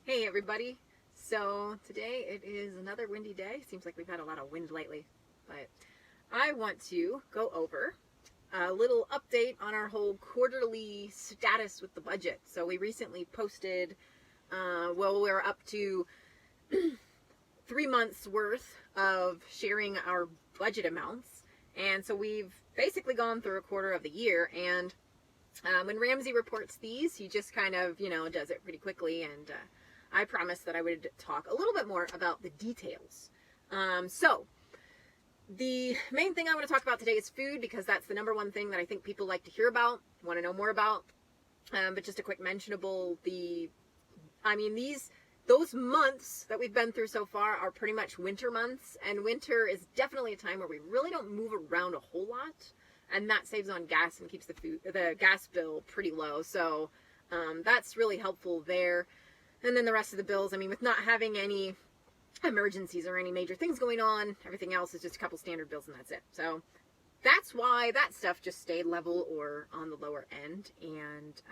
Hey everybody. So today it is another windy day. Seems like we've had a lot of wind lately, but I want to go over a little update on our whole quarterly status with the budget. So we recently posted, we're up to 3 months worth of sharing our budget amounts. And so we've basically gone through a quarter of the year, and when Ramsey reports these, he just kind of, does it pretty quickly, and I promised that I would talk a little bit more about the details. So the main thing I want to talk about today is food, because that's the number one thing that I think people like to hear about, want to know more about. But just a quick mentionable, those months that we've been through so far are pretty much winter months, and winter is definitely a time where we really don't move around a whole lot, and that saves on gas and keeps the gas bill pretty low. So that's really helpful there. And then the rest of the bills, with not having any emergencies or any major things going on, everything else is just a couple standard bills and that's it. So that's why that stuff just stayed level or on the lower end. And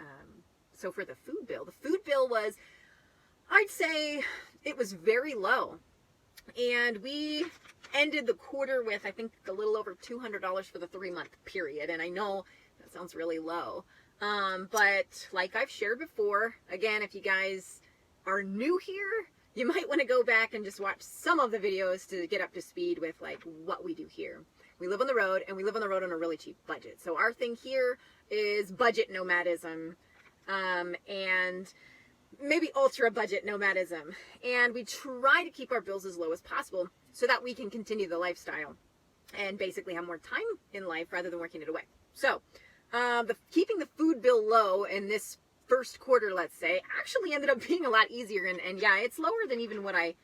so for the food bill was, I'd say it was very low. And we ended the quarter with, I think, a little over $200 for the 3-month period. And I know that sounds really low. But like I've shared before, again, if you guys are new here, you might want to go back and just watch some of the videos to get up to speed with like what we do here. We live on the road, and we live on the road on a really cheap budget. So our thing here is budget nomadism, and maybe ultra budget nomadism. And we try to keep our bills as low as possible so that we can continue the lifestyle and basically have more time in life rather than working it away. So keeping the food bill low in this first quarter, let's say, actually ended up being a lot easier. And yeah, it's lower than even what I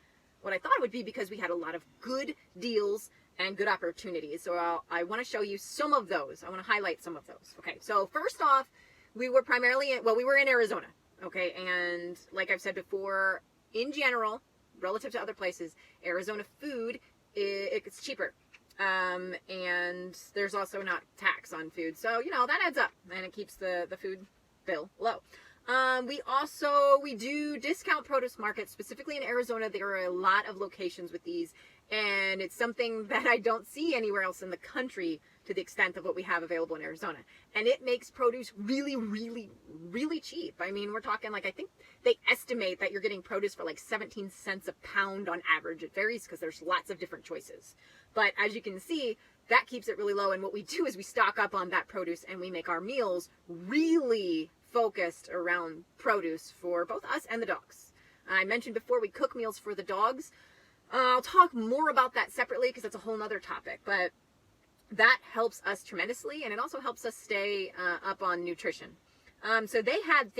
thought it would be, because we had a lot of good deals and good opportunities. So I want to show you some of those. I want to highlight some of those. Okay, so first off, we were we were in Arizona. Okay, and like I've said before, in general, relative to other places, Arizona food, it's cheaper. And there's also not tax on food. So, that adds up, and it keeps the food bill low. We do discount produce markets, specifically in Arizona. There are a lot of locations with these, and it's something that I don't see anywhere else in the country to the extent of what we have available in Arizona. And it makes produce really, really, really cheap. We're talking I think they estimate that you're getting produce for 17 cents a pound on average. It varies because there's lots of different choices. But as you can see, that keeps it really low. And what we do is we stock up on that produce, and we make our meals really focused around produce for both us and the dogs. I mentioned before we cook meals for the dogs. I'll talk more about that separately because it's a whole nother topic. But that helps us tremendously, and it also helps us stay up on nutrition. So they had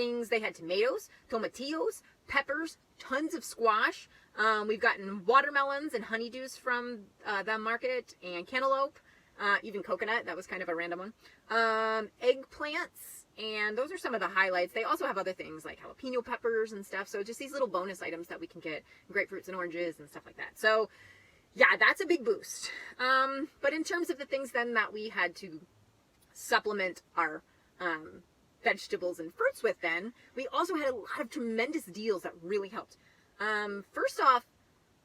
tomatoes, tomatillos, peppers, tons of squash. We've gotten watermelons and honeydews from the market, and cantaloupe, even coconut. That was kind of a random one. Eggplants, and those are some of the highlights. They also have other things like jalapeno peppers and stuff. So just these little bonus items that we can get, grapefruits and oranges and stuff like that. So yeah, that's a big boost. But in terms of the things then that we had to supplement our vegetables and fruits with, then we also had a lot of tremendous deals that really helped. First off,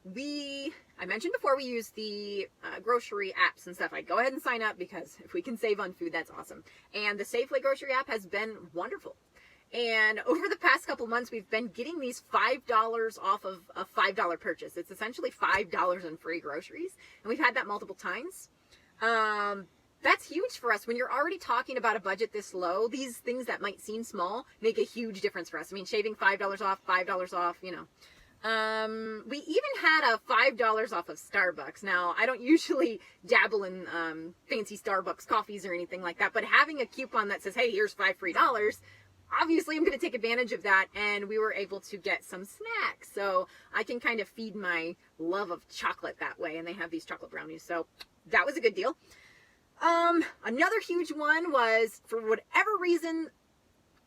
I mentioned before, we use the grocery apps and stuff. I go ahead and sign up, because if we can save on food, that's awesome. And the Safeway grocery app has been wonderful. And over the past couple months, we've been getting these $5 off of a $5 purchase. It's essentially $5 in free groceries. And we've had that multiple times. That's huge for us. When you're already talking about a budget this low, these things that might seem small make a huge difference for us. Shaving $5 off, we even had a $5 off of Starbucks. Now, I don't usually dabble in fancy Starbucks coffees or anything like that, but having a coupon that says, hey, here's $5 free, obviously I'm going to take advantage of that, and we were able to get some snacks. So I can kind of feed my love of chocolate that way, and they have these chocolate brownies. So that was a good deal. Another huge one was, for whatever reason,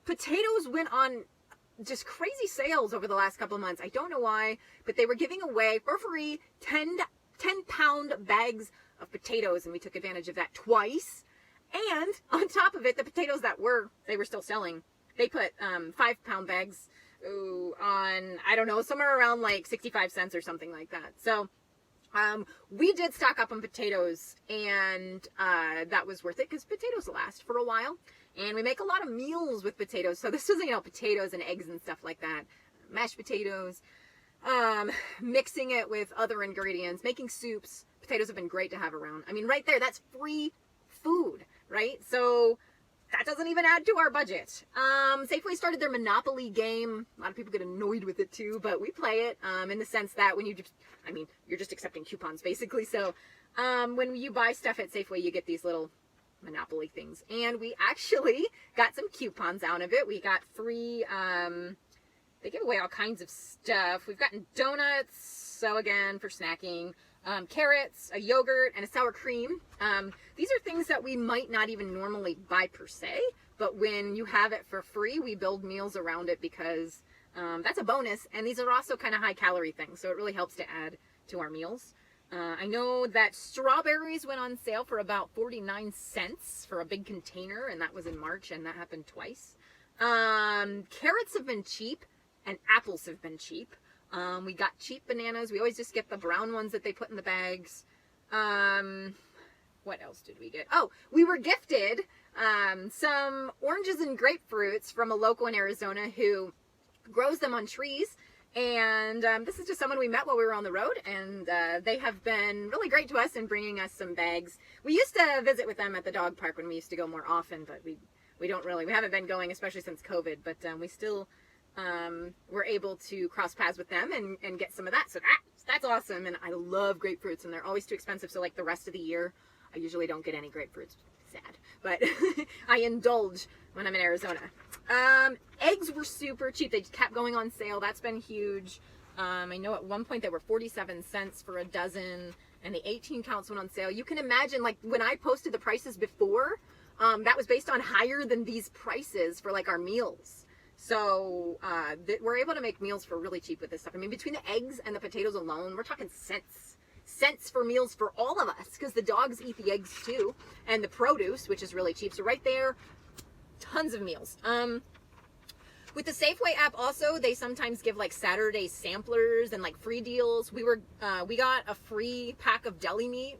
potatoes went on just crazy sales over the last couple of months. I don't know why, but they were giving away for free 10-pound bags of potatoes, and we took advantage of that twice. And on top of it, the potatoes they were still selling, they put 5-pound bags on, I don't know, somewhere around like 65 cents or something like that. So we did stock up on potatoes, and that was worth it because potatoes last for a while, and we make a lot of meals with potatoes. So this was, potatoes and eggs and stuff like that, mashed potatoes, mixing it with other ingredients, making soups. Potatoes have been great to have around. I mean, right there, that's free food, right? So that doesn't even add to our budget. Safeway started their Monopoly game. A lot of people get annoyed with it too, but we play it in the sense that when you're just accepting coupons basically. So when you buy stuff at Safeway, you get these little Monopoly things. And we actually got some coupons out of it. We got free, they give away all kinds of stuff. We've gotten donuts, so again, for snacking. Carrots, a yogurt, and a sour cream. These are things that we might not even normally buy per se, but when you have it for free, we build meals around it because that's a bonus, and these are also kind of high calorie things, so it really helps to add to our meals. I know that strawberries went on sale for about 49 cents for a big container, and that was in March, and that happened twice. Carrots have been cheap, and apples have been cheap. We got cheap bananas. We always just get the brown ones that they put in the bags. What else did we get? Oh, we were gifted some oranges and grapefruits from a local in Arizona who grows them on trees. And this is just someone we met while we were on the road, and they have been really great to us in bringing us some bags. We used to visit with them at the dog park when we used to go more often, but we haven't been going, especially since COVID, but we still were able to cross paths with them and get some of that. So that's awesome. And I love grapefruits, and they're always too expensive. So like the rest of the year, I usually don't get any grapefruits. Sad, but I indulge when I'm in Arizona. Eggs were super cheap. They kept going on sale. That's been huge. I know at one point they were 47 cents for a dozen, and the 18 counts went on sale. You can imagine, like, when I posted the prices before, that was based on higher than these prices for like our meals. So we're able to make meals for really cheap with this stuff. I mean, between the eggs and the potatoes alone, we're talking cents for meals for all of us, because the dogs eat the eggs too, and the produce, which is really cheap. So right there, tons of meals. With the Safeway app also, they sometimes give like Saturday samplers and like free deals. We got a free pack of deli meat.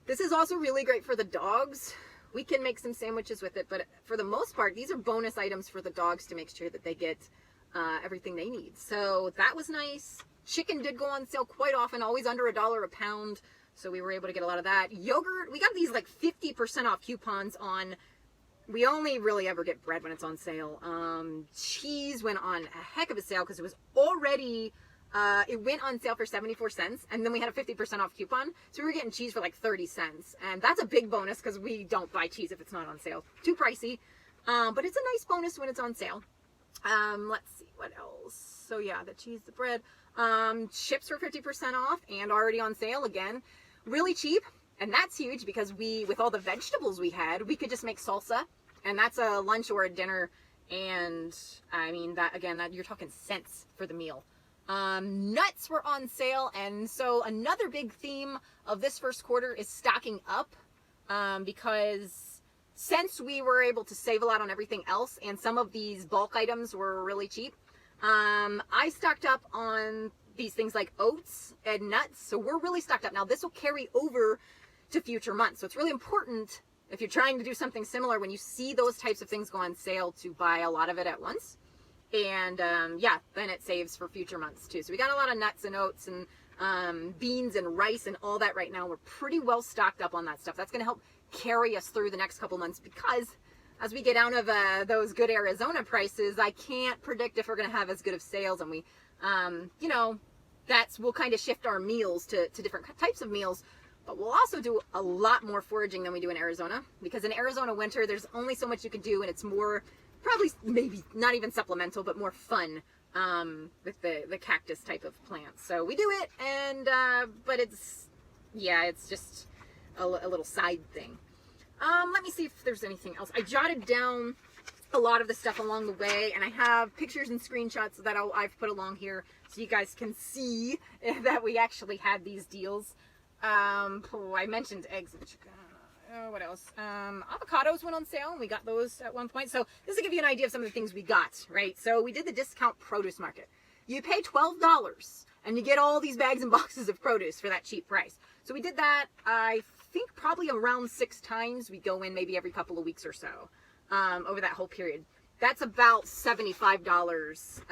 This is also really great for the dogs. We can make some sandwiches with it, but for the most part, these are bonus items for the dogs to make sure that they get everything they need. So that was nice. Chicken did go on sale quite often, always under $1 a pound. So we were able to get a lot of that. Yogurt, we got these like 50% off coupons on, we only really ever get bread when it's on sale. Cheese went on a heck of a sale because it was already, it went on sale for 74 cents, and then we had a 50% off coupon. So we were getting cheese for like 30 cents. And that's a big bonus because we don't buy cheese if it's not on sale. Too pricey. But it's a nice bonus when it's on sale. Let's see what else. So yeah, the cheese, the bread. Chips were 50% off and already on sale again. Really cheap. And that's huge because with all the vegetables we had, we could just make salsa. And that's a lunch or a dinner. And I mean, that you're talking cents for the meal. Nuts were on sale, and so another big theme of this first quarter is stocking up, because since we were able to save a lot on everything else, and some of these bulk items were really cheap, I stocked up on these things like oats and nuts, so we're really stocked up. Now this will carry over to future months, so it's really important if you're trying to do something similar when you see those types of things go on sale to buy a lot of it at once. And yeah, then it saves for future months too. So we got a lot of nuts and oats and beans and rice and all that right now. We're pretty well stocked up on that stuff. That's going to help carry us through the next couple months, because as we get out of those good Arizona prices, I can't predict if we're going to have as good of sales. And we, we'll kind of shift our meals to different types of meals. But we'll also do a lot more foraging than we do in Arizona, because in Arizona winter, there's only so much you can do, and it's more, probably maybe not even supplemental, but more fun with the cactus type of plants. So we do it, and but it's just a little side thing. Let me see if there's anything else. I jotted down a lot of the stuff along the way, and I have pictures and screenshots that I've put along here so you guys can see that we actually had these deals. I mentioned eggs and chicken. what else? Avocados went on sale, and we got those at one point. So this will give you an idea of some of the things we got, right? So we did the discount produce market. You pay $12, and you get all these bags and boxes of produce for that cheap price. So we did that, I think probably around 6 times. We go in maybe every couple of weeks or so over that whole period. That's about $75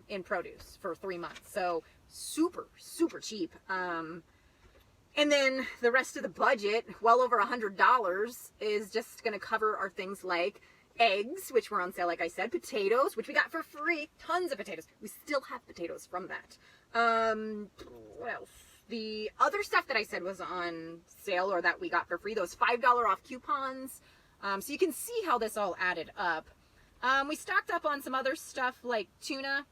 in produce for 3 months. So super, super cheap. And then the rest of the budget, well over $100, is just going to cover our things like eggs, which were on sale, like I said, potatoes, which we got for free, tons of potatoes. We still have potatoes from that. What else? The other stuff that I said was on sale or that we got for free, those $5 off coupons. So you can see how this all added up. We stocked up on some other stuff like tuna,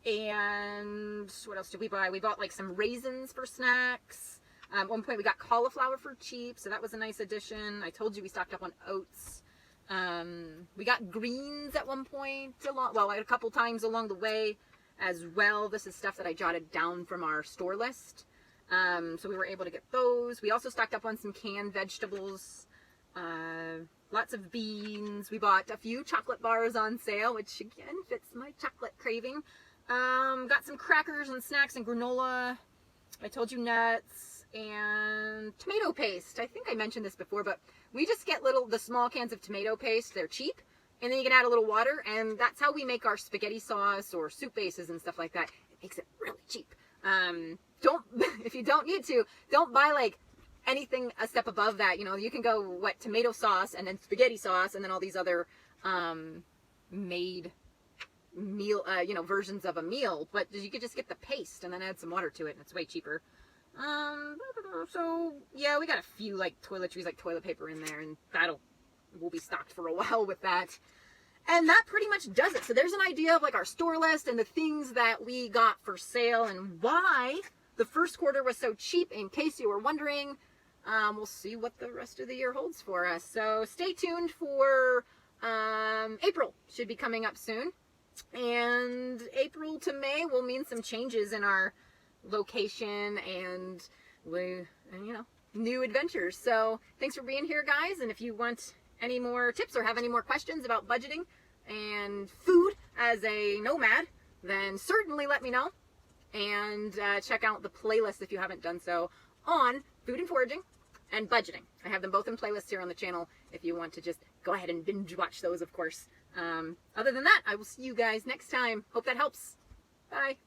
and what else did we buy? We bought like some raisins for snacks. At one point we got cauliflower for cheap, so that was a nice addition. I told you we stocked up on oats. We got greens at one point, a couple times along the way as well. This is stuff that I jotted down from our store list. So we were able to get those. We also stocked up on some canned vegetables, lots of beans. We bought a few chocolate bars on sale, which again fits my chocolate craving. Got some crackers and snacks and granola. I told you nuts and tomato paste. I think I mentioned this before, but we just get the small cans of tomato paste. They're cheap, and then you can add a little water, and that's how we make our spaghetti sauce or soup bases and stuff like that. It makes it really cheap. If you don't need to, don't buy like anything a step above that. You know, you can go tomato sauce and then spaghetti sauce and then all these other made meal versions of a meal, but you could just get the paste and then add some water to it, and it's way cheaper. So yeah, we got a few like toiletries, like toilet paper in there, and we'll be stocked for a while with that. And that pretty much does it. So there's an idea of like our store list and the things that we got for sale and why the first quarter was so cheap, in case you were wondering. We'll see what the rest of the year holds for us. So stay tuned for April. Should be coming up soon. And April to May will mean some changes in our location and new adventures. So thanks for being here, guys. And if you want any more tips or have any more questions about budgeting and food as a nomad, then certainly let me know. And check out the playlist if you haven't done so on food and foraging and budgeting. I have them both in playlists here on the channel if you want to just go ahead and binge watch those, of course. Other than that, I will see you guys next time. Hope that helps. Bye.